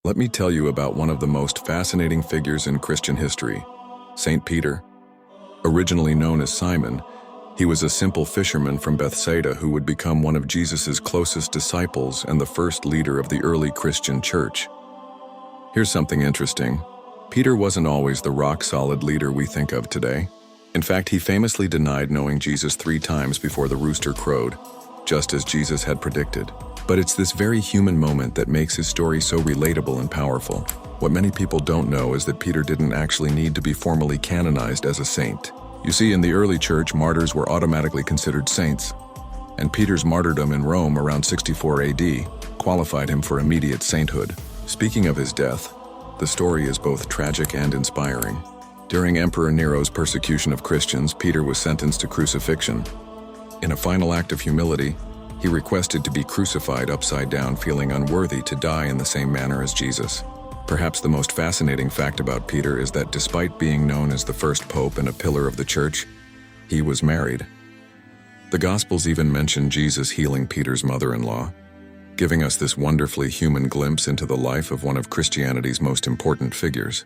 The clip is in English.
Let me tell you about one of the most fascinating figures in Christian history, Saint Peter. Originally known as Simon, he was a simple fisherman from Bethsaida who would become one of Jesus' closest disciples and the first leader of the early Christian church. Here's something interesting. Peter wasn't always the rock-solid leader we think of today. In fact, he famously denied knowing Jesus 3 times before the rooster crowed, just as Jesus had predicted. But it's this very human moment that makes his story so relatable and powerful. What many people don't know is that Peter didn't actually need to be formally canonized as a saint. You see, in the early church, martyrs were automatically considered saints, and Peter's martyrdom in Rome around 64 AD qualified him for immediate sainthood. Speaking of his death, the story is both tragic and inspiring. During Emperor Nero's persecution of Christians, Peter was sentenced to crucifixion. In a final act of humility, he requested to be crucified upside down, feeling unworthy to die in the same manner as Jesus. Perhaps the most fascinating fact about Peter is that despite being known as the first pope and a pillar of the church, he was married. The Gospels even mention Jesus healing Peter's mother-in-law, giving us this wonderfully human glimpse into the life of one of Christianity's most important figures.